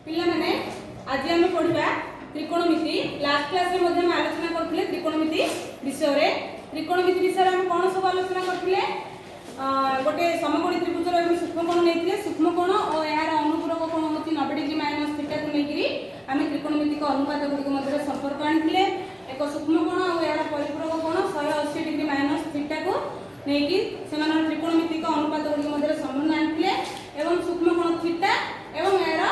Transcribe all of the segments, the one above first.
पिला माने आज आम पढ़ा त्रिकोणमिति। लास्ट क्लास रे मध्ये हम आलोचना करथिले त्रिकोणमिति विषय रे। त्रिकोणमिति विषय रे हम कोन सब आलोचना करथिले गोटे समकोणी त्रिभुज रे सूक्ष्मकोण नेथिले सूक्ष्मकोण और यार अनुपूरक कोण होची 90 डिग्री माइनस थीटा को नेकिरी हम त्रिकोणमिति को अनुपात गुडी मध्ये संपर्क आनथिले। एक सूक्ष्मकोण और यार परिपूरक कोण 180 डिग्री माइनस थीटा को नेकी सेमान त्रिकोणमिति को अनुपात गुडी मध्ये संबंध आनथिले एवं सूक्ष्मकोण थीटा एवं यार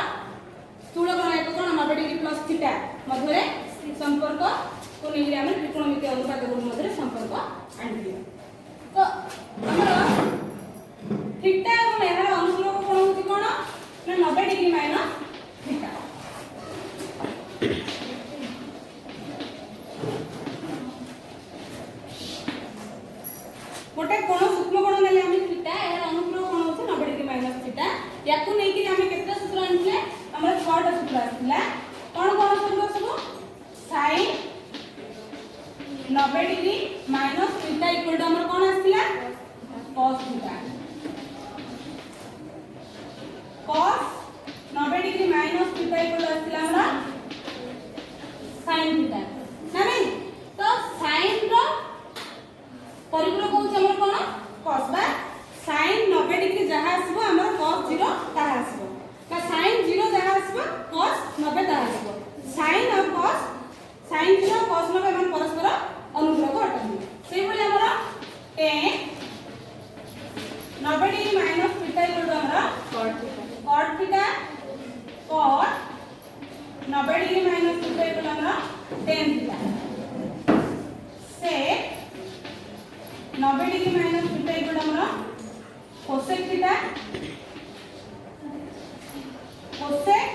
स्थूल कोण एक कोण 90 डिग्री प्लस थीटा मध्य संपर्क को नेकी हम त्रिकोणमिति अनुपात गुडी मध्ये संपर्क आनथिले। तो हमर थीटा और यार अनुपूरक कोण होची कोण ना 90 डिग्री माइनस थीटा। गोटे कोण सूक्ष्मकोण नेले हम थीटा यार अनुपूरक कोण होची 90 डिग्री माइनस थीटा। याकू नेकी हम केते सूत्र आनथिले हमर 6टा सूत्र आथिला। कोण कोण सूत्र सब sin 90 degree minus theta equal to हमर कोण आथिला cos theta. cos 90 degree minus theta equal to आथिला हमर sin थीटा ना नहीं। तो sin रो परिपूरक होउछ हमर कोन cos बा sin 90 डिग्री जहा आसीबो हमर cos 0 ताहा आसीबो का sin 0 जहा आसीबो cos 90 ताहा आसीबो। sin और cos sin 0 cos 90 एमन परस्पर अनुपूरक अटନ୍ତି। सेहि भली हमर tan 90 degree minus theta equal to हमर cot theta cot 90 degree minus theta equal to हमर tan थीटा से 90 degree minus theta equal to हमर cosec theta cosec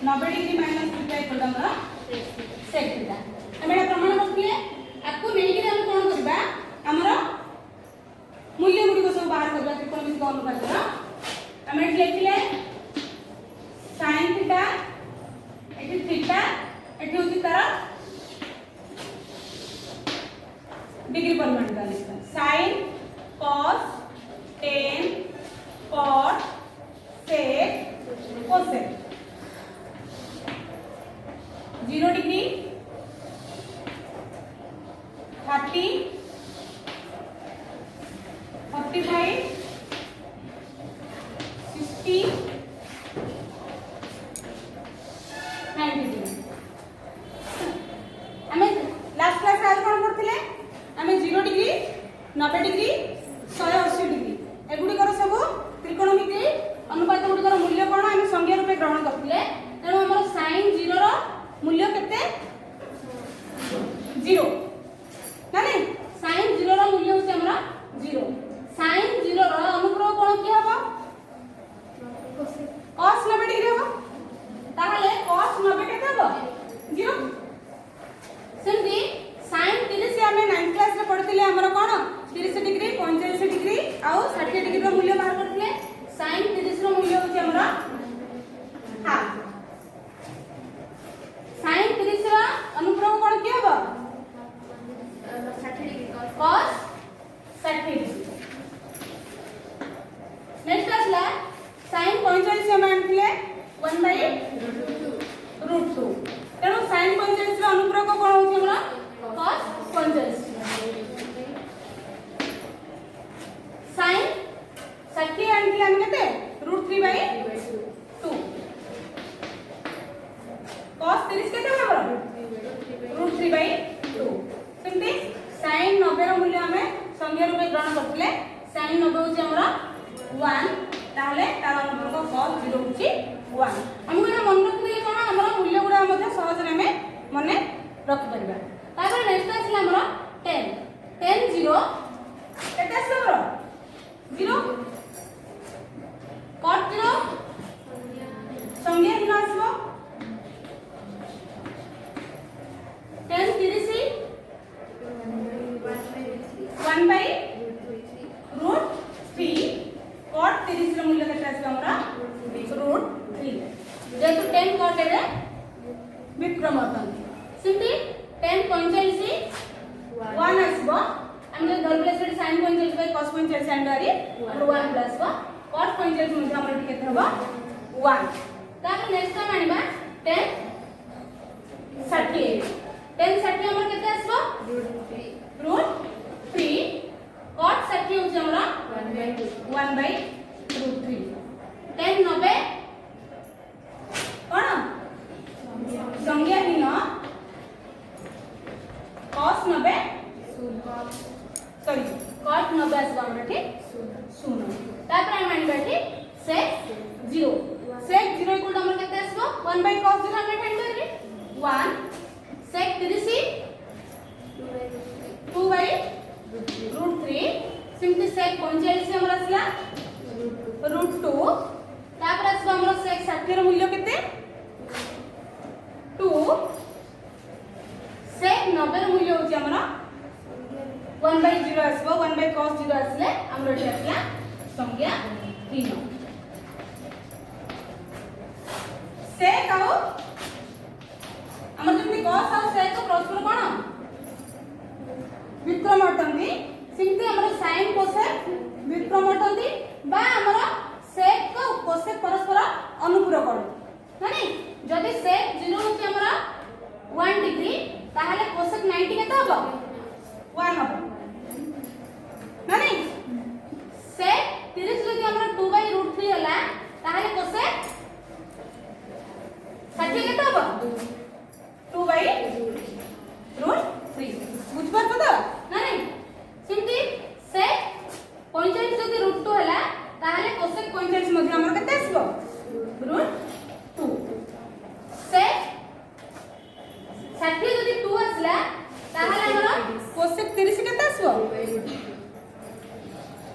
90 degree minus theta equal to हमर sec थीटा। हम एटा प्रमाण करथिले आकु नेही कि हम कोन करबा हमर मूल्य गुडी को सब बाहर करबा त्रिकोणमिति को अनुपात करा। हम एठी लिखिले sin थीटा एठी थीटा एठी होची तार डिग्री परिमाण का लिखा sin cos tan cot sec cosec 0 degree 30 45 60 90 हमें लास्ट क्लास आज कोन करथिले हमें 0 डिग्री 90 डिग्री 180 डिग्री एगुडी कर सब त्रिकोणमिति अनुपात गुडी कर मूल्य कोन हम संज्ञा रूपे ग्रहण करथिले। तेनो हमर sin 0 रो मूल्य केते 0 ना नहीं। sin 0 रो मूल्य होचे हमरा 0। sin 0 रो अनुपूरक कोण की हबो cos 90 डिग्री हबो ताहले cos 90 केते हबो 0। सेमती sin 30 हमें 9th क्लास रे पढथिले हमर कोन 30 डिग्री 45 डिग्री आ 60 डिग्री रो मूल्य बाहर करथिले। sin 30 रो मूल्य होचे हमरा हाफ। sin 30 रो अनुपूरक कोण की हबो 60 डिग्री cos 60 डिग्री। नेक्स्ट आसला sin 45 हम आनथिले 1/√2 तेणु sin 45 रो अनुपूरक कोण होचे हमरा cos 45। sin 60 आनथिले हम केते √3/2 cos 30 केते हमरा √3/2। सेमती sin 90 रो मूल्य हमें संज्ञा रूपे ग्रहण करथिले। sin 90 होचे हमरा 1 ताहले तार अनुपूरक cos 0 होची 1। हम एटा मन रखिले कोन हमरा मूल्य गुडा मध्ये सहज रे में मने रख परबा। तापर नेक्स्ट आसला हमरा 10 10 0 केते आसला 0 cot 0 संज्ञा न आसबो 10 30 1/√3 cot 30 रो मूल्य केते आसबो हमरा √3 जेतु 10 cot रे विक्रम अटंती। सिंती 10 45 1 आसबो हम जे धरले से sin 45 cos 45 एंड आरी 1 प्लस cot 45 मध्ये हमर केते हबो 1। तापर नेक्स्ट हम आनिबा 10 38 10 30 हमर केते आसबो √3 cot 30 होछ हमरा 1/√3 10 90 कोन संज्ञाहीन cos 90 सॉरी cot 90 आसबो हमरा ठीक 0 तापर हम आनिबा ठीक sec 0 sec 0 इक्वल टू हमर केते आसबो 1/cos 0 हम फाइंड करबे 1 sec 30 2/√3 सिंपली sec 45 हमर आसला √2 तापर आसबो हमर sec 60 रो मूल्य केते 2 sec 90 रो मूल्य होची हमर 1/0 आसबो 1/cos 0 आसले हमर एठी आसला संज्ञा 3 sec आउ हमर जति cos आउ sec को परस्पर कोन विक्रम अटंती सिंपली हमर sin cosec विक्रम अटंती बा हमर sec को cosec परस्पर अनुपूरक माने जदि sec 0 होची हमर 1 डिग्री ताहाले cosec 90 केते हबो 1 हबो माने sec 30 जदि हमर 2/√3 होला ताहाले cosec 60 केते हबो 2/√3 बुझ पारछ तो ना नहीं सिंपली sec 45 जदि √2 होला ताहाले cosec 45 मध्ये हमर केते आसबो √2 sec 60 जदि 2 आसला ताहाले हमर cosec 30 केते आसबो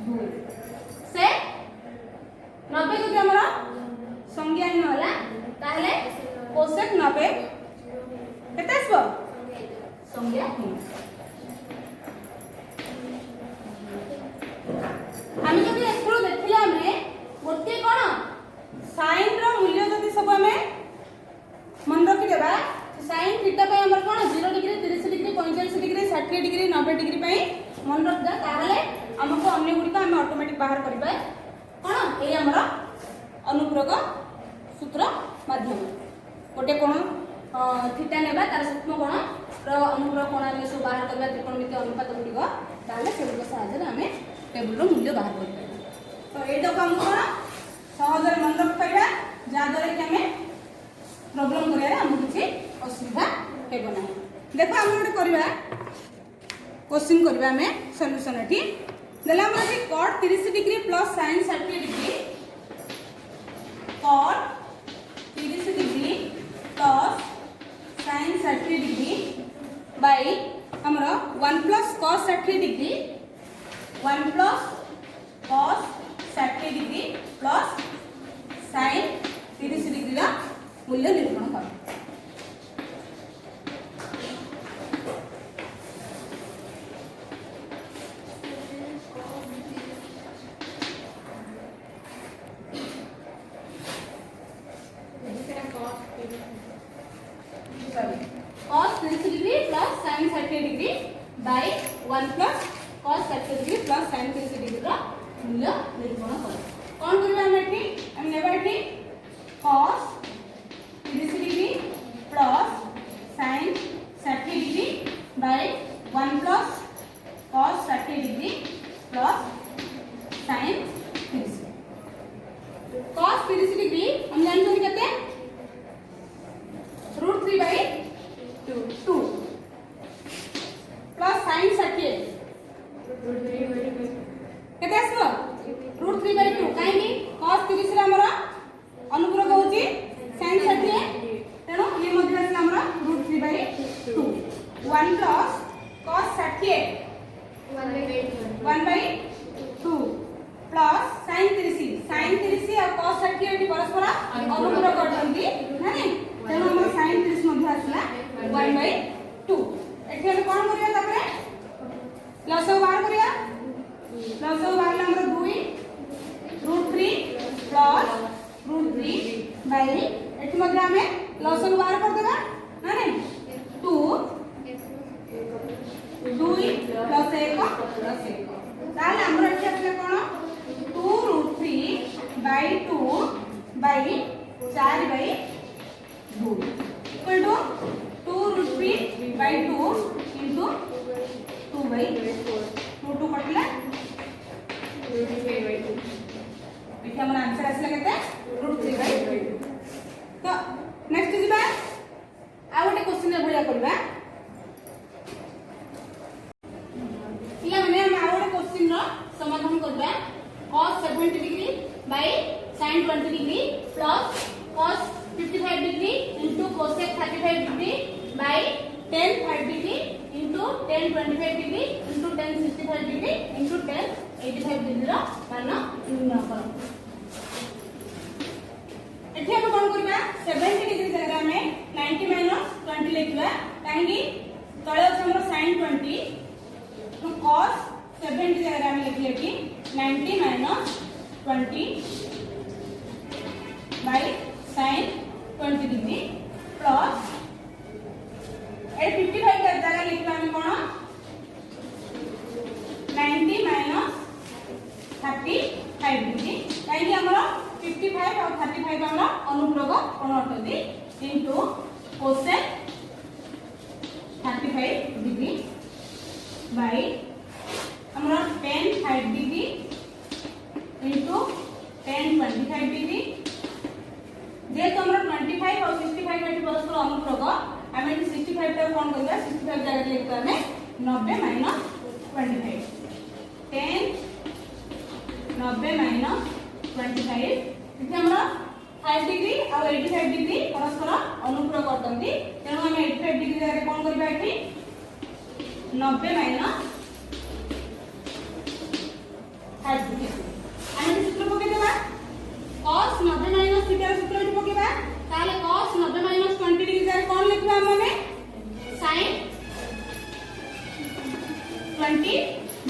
2 sec 90 जदि हमर संज्ञाहीन होला ताहाले cosec 90 केते आसबो संज्ञाहीन हम जदि एथरो देखिला हमें गोटे कोन sin रो मूल्य जदि सब हमें मन रखि देबा sin थीटा पे हमर कोन 0 degree 30 degree 45 degree 60 degree 90 degree पे मन रख दा ताहले हमको अन्य गुडी का हम ऑटोमेटिक बाहर करबा कोन ए हमर अनुपूरक सूत्र माध्यम गोटे कोन थीटा नेबा तार सूक्ष्म कोण रो अनुपूरक कोण हम सब बाहर करबा त्रिकोणमिति अनुपात गुडी को ताहले से गुडी सहायता हमें टेबल रो मूल्य बाहर करबा तो एटा को हम कोन सहज मन रख पाइबा जा द्वारा कि हमें प्रॉब्लम करिया हम किछि असुविधा हेबो ना देखो हम गोटे करबा क्वेश्चन करबा हमें सॉल्यूशन एठी देला हम एठी cot 30 degree plus sin 60 degree cot 30 degree plus sin 60 degree by हमरा 1 plus cos 60 degree 1 plus cos 60 degree plus sin 30 degree रा मूल्य निरूपण कर cos 30 degree plus sin 60 degree by 1 plus cos 60 degree plus sin 30 degree रा मूल्य निरूपण कर कोन करबा हम एठी हम नेबा एठी cos 30 degree plus sin 60 degree by 1 plus cos 60 degree plus sin 30 cos 30 degree हम जानछन केते √3/2 प्लस sin 60 केते आसबो √3/2 काहे कि cos 30 रे हमरा अनुपूरक होची sin 60 तेनो ये मध्ये आसला हमरा √3/2 1 प्लस cos 60 1/2 प्लस sin 30 और cos 60 एटी परस्पर अनुपूरक अटंती नानी तेनो हमरा sin 30 मध्ये आसला 1/2 एठी हम कोन करिया तापरे लसो बाहर करिया लसो बाहर हमरा 2 √3 प्लस √3 बाय एठी मध्ये हमें लसो बाहर कर देबा नानी 2 प्लस 1 ताले हमरा एठी आसले कोन 2√3/2 बाय 4/2 इक्वल टू 2√3/2 into 2/4 2 कटला एठी हमर आंसर आसला केते √3/2 तो नेक्स्ट जिबा आ गोटे क्वेश्चन भलिया करबा पिला माने हम आ गोटे क्वेश्चन रो समाधान करबा cos 70 degree by sin 20 degree plus cos 55 degree into cosec 35 degree by tan 5 degree into tan 25 degree into tan 65 degree into tan 85 degree रो मान निर्णय करो एठी हम कोन करबा 70 डिग्री जगह हमें 90 - 20 लिखबा काहेकि तळे अछि हमर sin 20 तो cos 70 जगह हमें लिख लेकी 90 - 20 by sin 20 डिग्री प्लस ए 55 का जगह लिखबा हम कोन 90 - 35 डिग्री काहेकि हमर 55 और 35 हमर अनुप्रयोग कोन होतदी इनटू cosec 35 डिग्री बाय हमर tan 5 degree into tan 25 degree जे तो हमर 25 और 65 एठी परस्पर अनुप्रयोग हमें 65 टा कोन करबा 65 जगह लिखबा हमें 90 - 25 tan 90 - 25 इथे हमरा 5 डिग्री और 85 डिग्री परस्पर अनुप्रयोग करतंती तेनु हम 85 डिग्री जगह कोन करबा एठी 90 - 5 डिग्री आने सूत्र पके देबा cos 90 - थीटा सूत्र एठी पकेबा ताले cos 90 - 20 डिग्री जगह कोन लिखबा हमने sin 20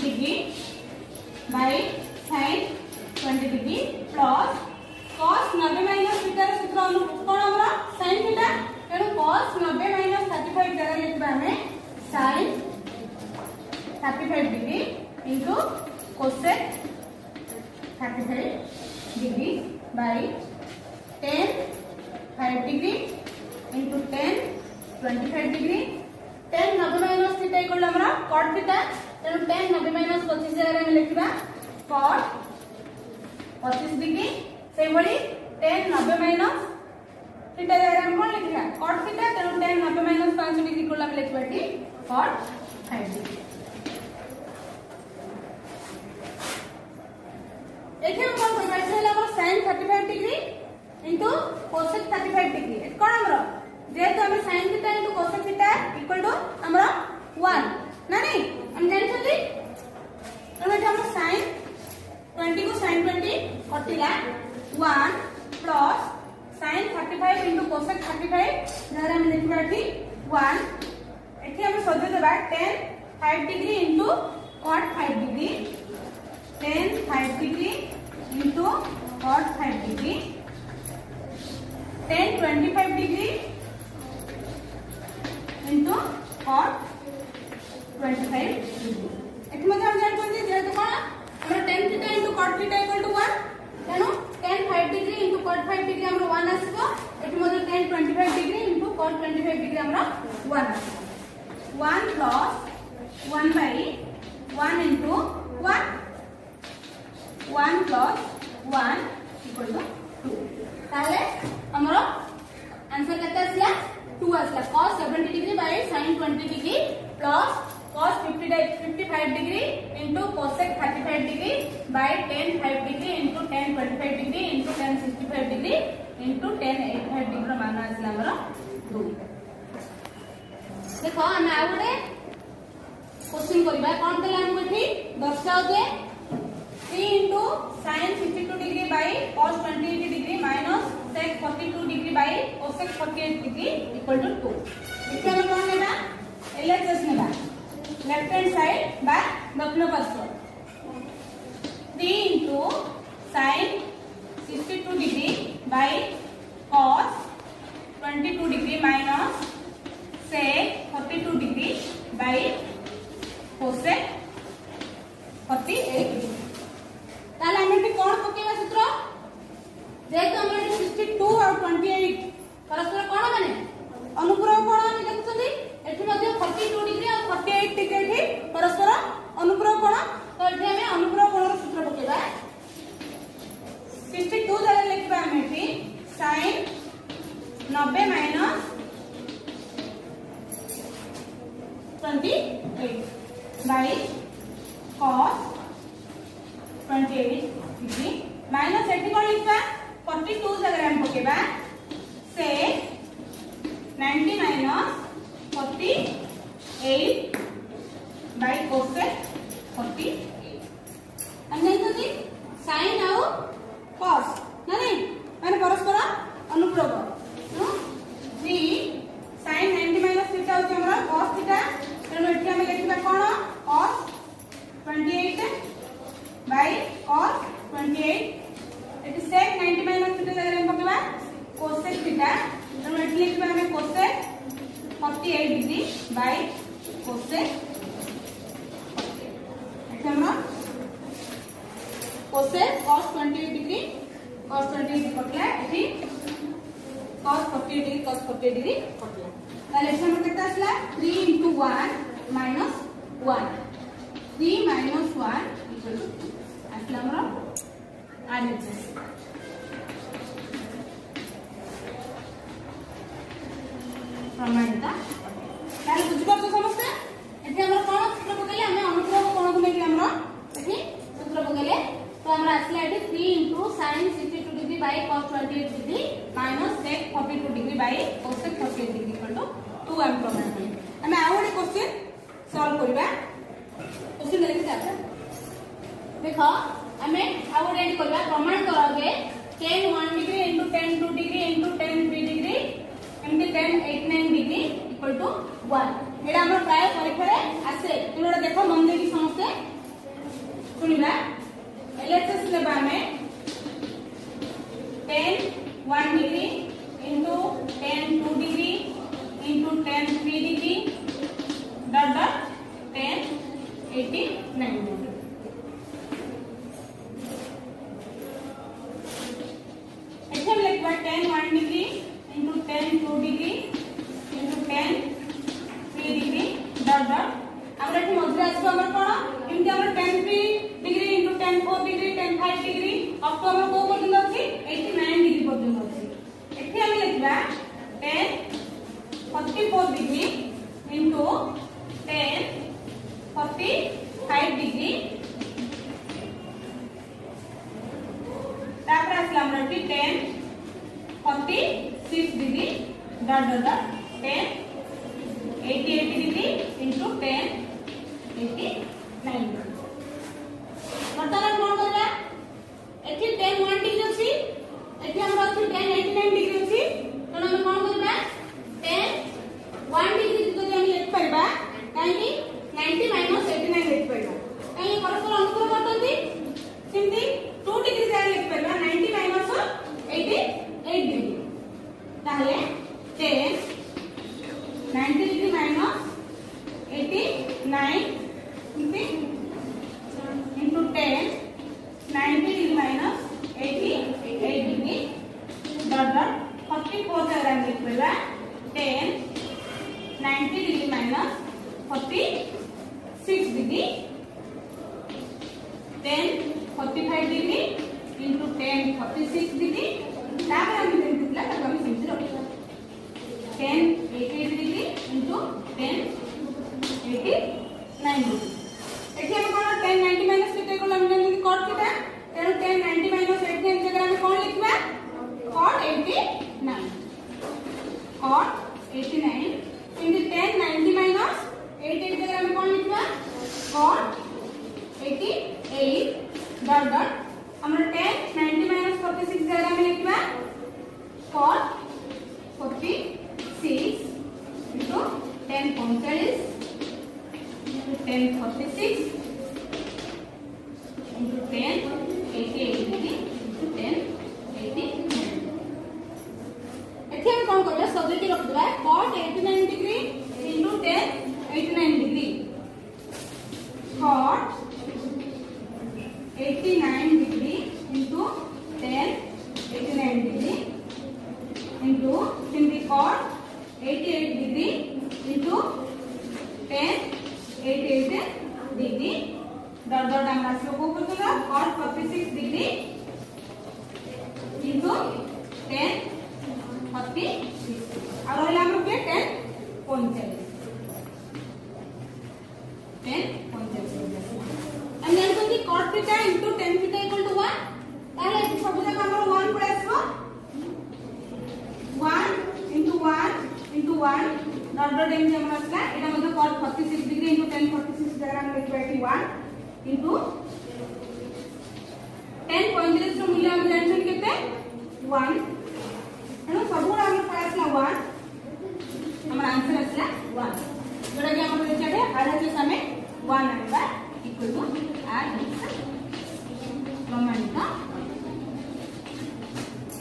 degree by sin 20 degree plus cos 90 - theta सूत्र कोन हमरा sin थीटा तेनु cos 90 - 35 जगह लिखबा हमें sin 35 degree into cosec 35 degree by tan 5 degree into tan 25 degree tan 90 - theta equal हमरा cot थीटा तेनु tan 90 - 25 जगह में लिखबा cot 25 डिग्री से भली tan 90 - थीटा जगह में कोन लिखबा cot थीटा तेनु tan 90 - 5 डिग्री इक्वल हम लिखबाटी cot 5 डिग्री एखे हम कोन करबा छै हमर sin 35 degree into cosec 35 degree एत कोन हमरो जेतो हम sin theta into cosec theta equal to हमरो 1 ना नहीं हम जानि छथि तो एटा हम sin 20 को sin 20 कटिला 1 plus sin 35 into cosec 35 जरा हम लिखबाटी 1 एठी हम सजे देबा tan 5 degree into cot 5 degree tan 5 degree into cot 5 degree tan 25 degree into cot 25 degree एठी मध्ये हम जान कोन जे तो कोन हमर tan theta into cot theta equal to 1 तेनु tan 5 degree into cot 5 degree हमर 1 आसीबो एठी मध्ये tan 25 degree into cot 25 degree हमर 1 आसीबो 1 plus 1 by 1 into 1 1 plus 1 equal to 2 ताले हमरो आंसर केते आसला 2 आसला cos 70 degree by sin 20 degree plus cos 55 degree into cosec 35 degree by tan 5 degree into tan 25 degree into tan 65 degree into tan 85 degree रो मान आसला हमरो 2 देखो हम आ गोटे क्वेश्चन करबा कोन तला हम एठी दर्शाओ जे 3 into sin 62 degree by cos 28 degree minus sec 42 degree by cosec 48 degree equal to 2 इथे हम कोन लेबा LHS लेबा लेफ्ट हैंड साइड बाय दक्षिण पार्श्व 3 into sin 62 degree by cos 22 degree minus sec 42 degree by cosec 48 degree ताले हम एठी कोन पकेबा सूत्र जेतो हम 62 और 20 90 minus 28 by cos 28 degree minus एठी कोन लिखबा 42 जगह हम पकेबा से 90 माइनस 48 बाई cosec 48 अन्य जति sin आउ cos ना नहीं माने परस्पर अनुप्रयोग 3 sin 90 माइनस थीटा होची हमरा cos थीटा तेनु एठी हम लिखबा कोन cos 28 by cos 28 eighty sec 90 minus theta जगह हम पकेबा cosec थीटा तेनु एठी लिखबा हम cosec 48 डिग्री बाई cosec एठी हमरा cosec cos 28 डिग्री cos 28 पकला एठी cos 48 डिग्री cos 48 डिग्री पकला ताले एठी हमर केता आसला 3 into 1 minus 1 3 minus 1 equal to आसला हमर RHS प्रमाणिता ताले बुझि परछो समस्या एठी हमर कोन सूत्र पकेले हमें अनुप्रयोग कोन को मेकि हमर एठी सूत्र पकेले तो हमरा आसला एठी 3 into sin 62 degree by cos 28 degree minus sec 42 degree by cosec 48 degree equal to 2 हम प्रमाण करी हमें आ गोटे क्वेश्चन सॉल्व करबा क्वेश्चन देखि जाता देखो हमें आ गोटे एडी करबा प्रमाण करागे tan 1 degree into tan 2 degree into tan 3 degree एमती tan 89 डिग्री इक्वल टू 1 एडा हमर प्राय परीक्षा रे आसे तुमरा देखो मन देकी समस्या सुनिबा LHS लेबा में tan 1 degree into tan 2 degree into tan 3 degree dot dot tan 89 degree ऐसे लिखवा tan 1 degree into tan 2 degree into tan 3 degree dot dot हमरा एठी मध्य आसबो हमर कोन एमती हमर tan 3 degree into tan 4 degree tan 5 degree up to हमर को पर्यंत अछि 89 डिग्री पर्यंत अछि एठी हम लिखबा tan 44 degree into tan 45 degree तापर आसला हमरा एठी tan 46 degree dot dot dot tan 88 degree into tan 89 degree वर्तमान कोन करबा एठी tan 1 डिग्री अछि एठी हमरा अछि tan 89 डिग्री अछि तने हम कोन करबा tan 1 डिग्री जदि हम लिख परबा काहे 90 माइनस 89 लिख परबा काहे परस्पर अनुक्रम करतंती सिंपली 2 डिग्री से लिख परबा 90 माइनस 88 डिग्री ताहले tan 90 degree minus 89 into 10 90 degree minus 88 degree dot dot 44 जगह हम लिख लेबा 10 90 degree minus 46 degree 10 45 degree into 10 46 degree तापर हम लिखला तब हम सिंपल रखला 10 88 degree into 10 89 degree एठी हम कोन tan 90 माइनस थीटा को हम जानि cot थीटा तेनु tan 90 माइनस 89 जगह हम कोन लिखबा cot 89 cot 89 into tan 90 minus 88 जगह हम कोन लिखबा cot 88 डॉट डॉट हमरा tan 90 माइनस 46 जगह हम लिखबा cot 46 into tan 45 10 46 into 10 88 degree into 10 89 एठी हम कोन करबा सब्जेक्ट रख देबा cot 89 degree into 10 89 degree cot 89 degree into 10 89 degree into simply cot 88 degree into 10 88 degree dot dot हम आसलो को करतला cot 46 degree into 10 49 1 dot dot एम हमर असला एटा मध्ये cos 46 डिग्री इनटू tan 46 जगह हम लिखबा एटी 1 इनटू tan 35 रो मूल्य हम जानछन केते 1 एनो सब हम पासला 1 हमर आंसर असला 1 जोटा कि हमर देखते आधा के समय 1 आइबा इक्वल टू आर प्रमाणित।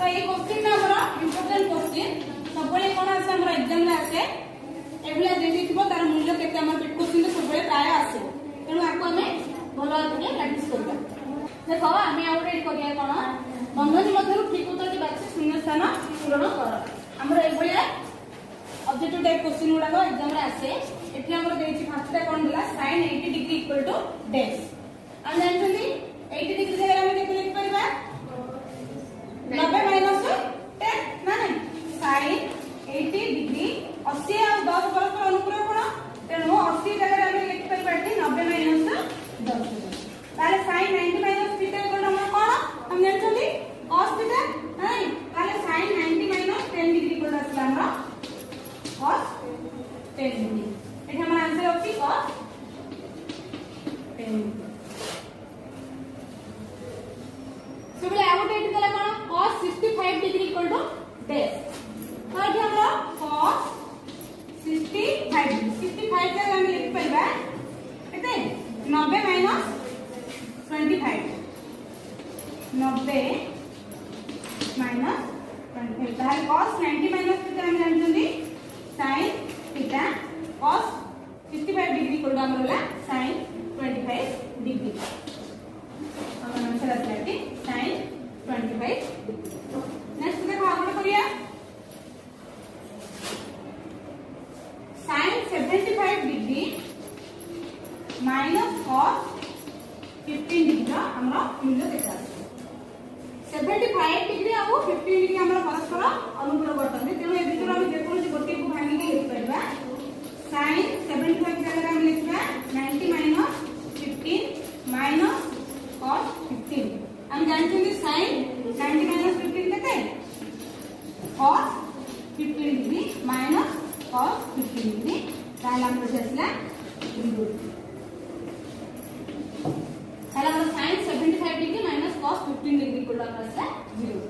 तो ये क्वेश्चन ना हमरा इंपोर्टेंट क्वेश्चन सबले कोन आसे हमरा एग्जाम रे आसे एबुला जेति थिबो तार मूल्य केते हमर बिट क्वेश्चन तो सबले प्राय आसे तेनु आको हमें भलो आके प्रैक्टिस करबा। देखो हमें आउटरेड करिया कोन बंधनी मध्यरु ठीक उत्तर के बाछि शून्य स्थान पूरण कर हमरा एबुला ऑब्जेक्टिव टाइप क्वेश्चन गुडा को एग्जाम रे आसे एठी हमर देछि फर्स्ट कोन दिला sin 80 degree equal to dash हम जानछथि 80 डिग्री जगह हम केते लिख परबा 90 माइनस 10 ना नहीं sin 80 डिग्री 80 और 10 परस्पर अनुपूरक कोण तेणु 80 जगह हम लिख परबा 90 माइनस 10 ताले sin 90 माइनस थीटा कोण हम कोण हम जानछथि cos थीटा नहीं ताले sin 90 माइनस 10 डिग्री कोण असला हमरा cos 10 डिग्री एठी हमर आंसर होछि cos 10 डिग्री। सबले आउट एट कला कोन cos 65 degree equal to dash तो एठी हमरा cos 65 डिग्री 65 जगह हम लिख परबा केते 90 माइनस 25 90 माइनस 25 ताले cos 90 माइनस थीटा हम जानछथि sin theta cos 65 degree equal to हमरा sin 25 डिग्री हमर आंसर आछे sin 25 नेक्स्ट देखो आगे करिया sin 75 degree minus cos 15 degree रा हमरा मूल्य देखा 75 डिग्री आ 15 डिग्री हमरा परस्पर अनुपूरक करतने तेनु ए भितर हम देखो जे गोटे को भांगी के लिख परबा sin 75 जगह हम लिखबा 90 माइनस 15 माइनस cos 15 हम जानते हैं sin 90 माइनस 15 केते cos 15 degree minus cos 15 degree ताला हम बचला 0 ताला हम sin 75 degree minus cos 15 degree को लगा 0